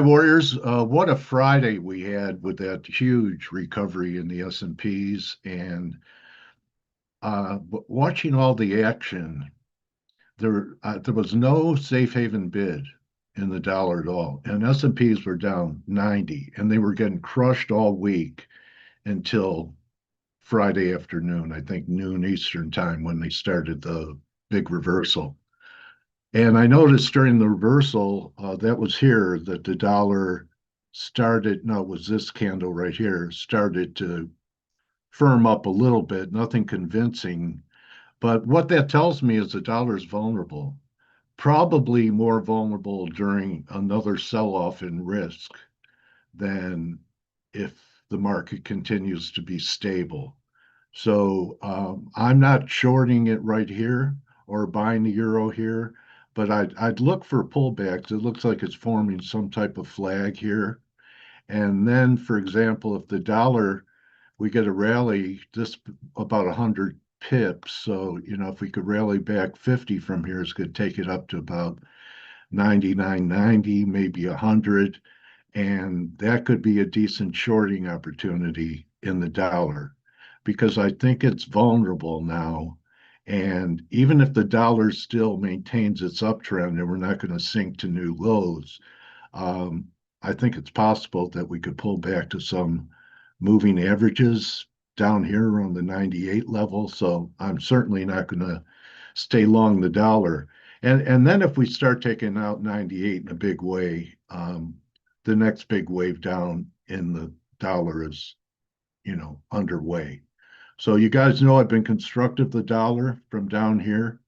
Warriors, what a Friday we had with that huge recovery in the S&Ps and watching all the action. There was no safe haven bid in the dollar at all, and S&Ps were down 90, and they were getting crushed all week until Friday afternoon, I think noon Eastern time when they started the big reversal. And I noticed during the reversal, that was here, that the dollar started, no, it was this candle right here, started to firm up a little bit, nothing convincing. But what that tells me is the dollar is vulnerable, probably more vulnerable during another sell-off in risk than if the market continues to be stable. So I'm not shorting it right here or buying the euro here, but I'd look for pullbacks. It looks like it's forming some type of flag here. And then, for example, if the dollar, we get a rally just about 100 pips. So, if we could rally back 50 from here, it's going to take it up to about 99.90, maybe 100. And that could be a decent shorting opportunity in the dollar because I think it's vulnerable now. And even if the dollar still maintains its uptrend and we're not going to sink to new lows, um, I think it's possible that we could pull back to some moving averages down here around the 98 level. So I'm certainly not going to stay long the dollar. And then if we start taking out 98 in a big way, the next big wave down in the dollar is, underway. So you guys know I've been constructive the dollar from down here,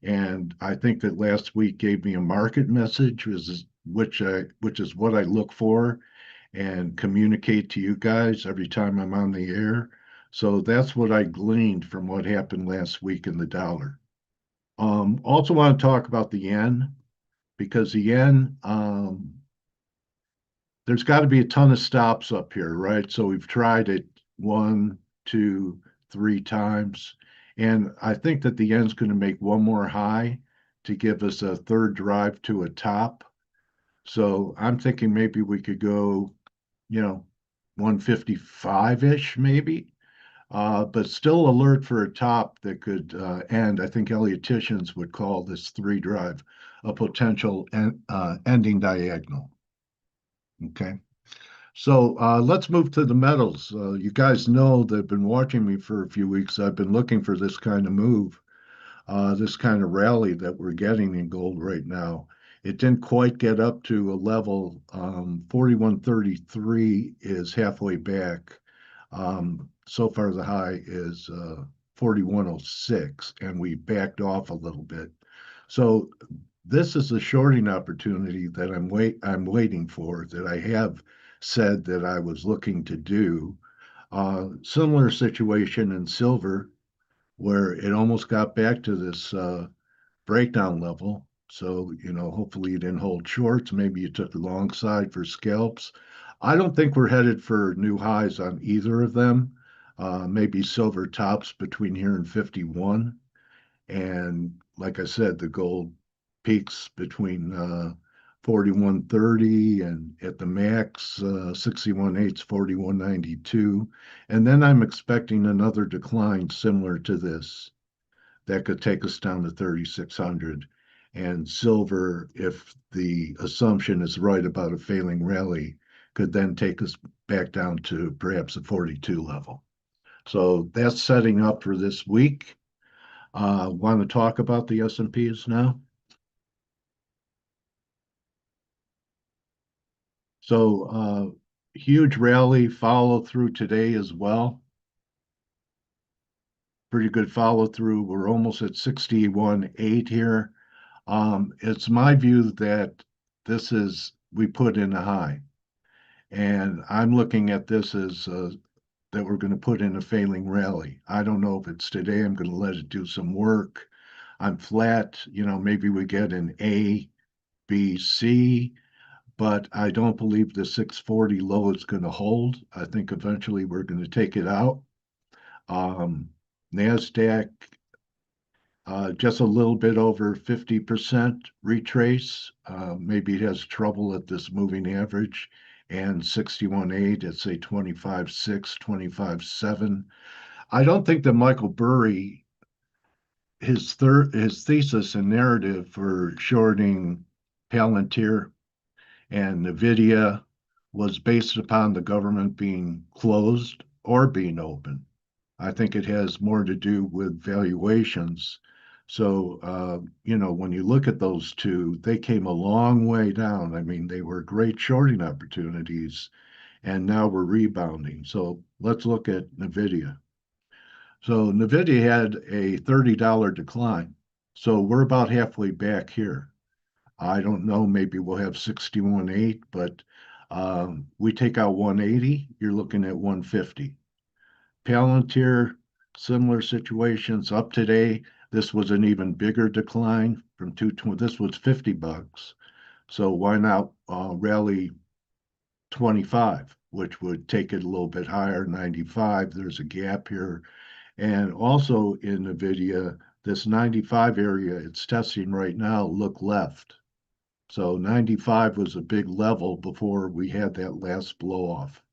and I think that last week gave me a market message, which is what I look for and communicate to you guys every time I'm on the air. So that's what I gleaned from what happened last week in the dollar. Also want to talk about the yen because the yen, there's got to be a ton of stops up here, right? So we've tried it one, two, three times. And I think that the end's going to make one more high to give us a third drive to a top. So I'm thinking maybe we could go, 155-ish maybe, but still alert for a top that could end. I think Ellioticians would call this three drive a potential ending diagonal. Okay. So let's move to the metals. You guys know that have been watching me for a few weeks. I've been looking for this kind of move, this kind of rally that we're getting in gold right now. It didn't quite get up to a level. 41.33 is halfway back. So far, the high is 41.06, and we backed off a little bit. So this is a shorting opportunity that I'm waiting for, that I have said that I was looking to do. Similar situation in silver, where it almost got back to this breakdown level. So, hopefully you didn't hold shorts. Maybe you took the long side for scalps. I don't think we're headed for new highs on either of them. Maybe silver tops between here and 51. And like I said, the gold peaks between 41.30 and at the max 61.8's 41.92. And then I'm expecting another decline similar to this that could take us down to 3,600. And silver, if the assumption is right about a failing rally, could then take us back down to perhaps a 42 level. So that's setting up for this week. Want to talk about the S&Ps now? So huge rally follow through today as well. Pretty good follow through. We're almost at 61.8 here. It's my view that we put in a high. And I'm looking at this as that we're going to put in a failing rally. I don't know if it's today. I'm going to let it do some work. I'm flat. Maybe we get an A, B, C, but I don't believe the 640 low is going to hold. I think eventually we're going to take it out. Um, NASDAQ just a little bit over 50% retrace. Maybe it has trouble at this moving average and 61.8 at say 25.6, 25.7. I don't think that Michael Burry, his thesis and narrative for shorting Palantir and Nvidia was based upon the government being closed or being open. I think it has more to do with valuations. So, when you look at those two, they came a long way down. I mean, they were great shorting opportunities, and now we're rebounding. So let's look at Nvidia. So Nvidia had a $30 decline. So we're about halfway back here. I don't know, maybe we'll have 61.8, but we take out 180, you're looking at 150. Palantir, similar situations up today. This was an even bigger decline from 220. This was $50. So why not rally 25, which would take it a little bit higher, 95. There's a gap here. And also in NVIDIA, this 95 area it's testing right now, look left. So 95 was a big level before we had that last blow off.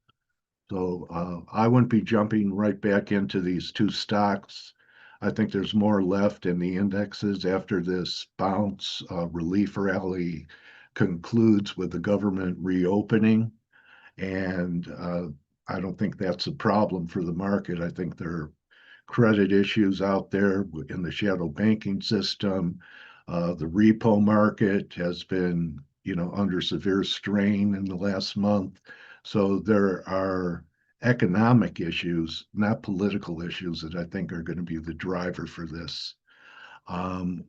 So I wouldn't be jumping right back into these two stocks. I think there's more left in the indexes after this bounce relief rally concludes with the government reopening. And I don't think that's a problem for the market. I think there are credit issues out there in the shadow banking system. The repo market has been, under severe strain in the last month. So there are economic issues, not political issues, that I think are going to be the driver for this.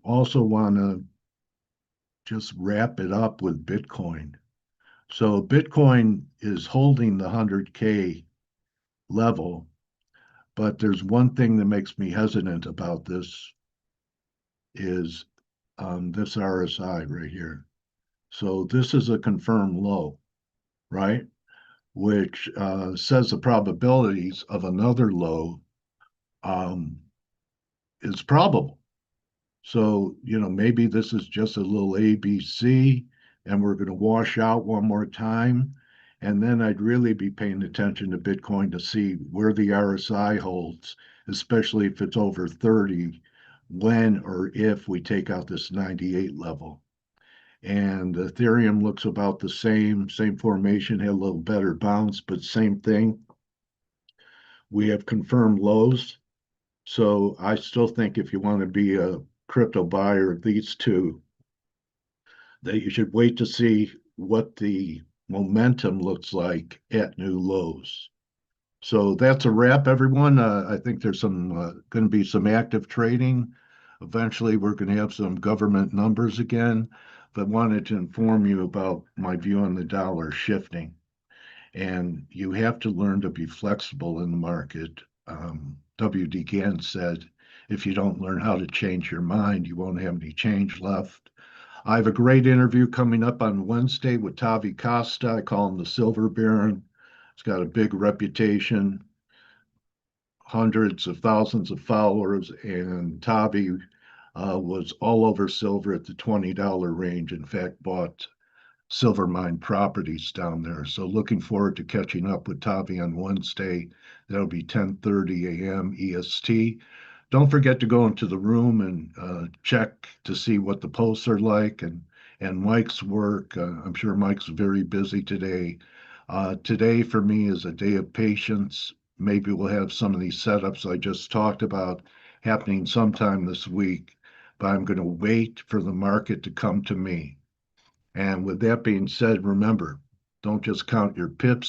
Also want to just wrap it up with Bitcoin. So Bitcoin is holding the 100K level, but there's one thing that makes me hesitant about this is this RSI right here. So this is a confirmed low, right? Which says the probabilities of another low um, is probable. So, maybe this is just a little ABC and we're going to wash out one more time. And then I'd really be paying attention to Bitcoin to see where the RSI holds, especially if it's over 30, when or if we take out this 98 level. And Ethereum looks about the same formation, had a little better bounce, but same thing. We have confirmed lows. So I still think if you want to be a crypto buyer of these two, that you should wait to see what the momentum looks like at new lows. So that's a wrap, everyone. I think there's some going to be some active trading. Eventually, we're going to have some government numbers again, but wanted to inform you about my view on the dollar shifting. And you have to learn to be flexible in the market. W.D. Gann said, if you don't learn how to change your mind, you won't have any change left. I have a great interview coming up on Wednesday with Tavi Costa. I call him the Silver Baron. He's got a big reputation, hundreds of thousands of followers, and Tavi was all over silver at the $20 range. In fact, bought silver mine properties down there. So looking forward to catching up with Tavi on Wednesday. That'll be 10:30 a.m. EST. Don't forget to go into the room and check to see what the posts are like and Mike's work. I'm sure Mike's very busy today. Today for me is a day of patience. Maybe we'll have some of these setups I just talked about happening sometime this week, but I'm going to wait for the market to come to me. And with that being said, remember, don't just count your pips.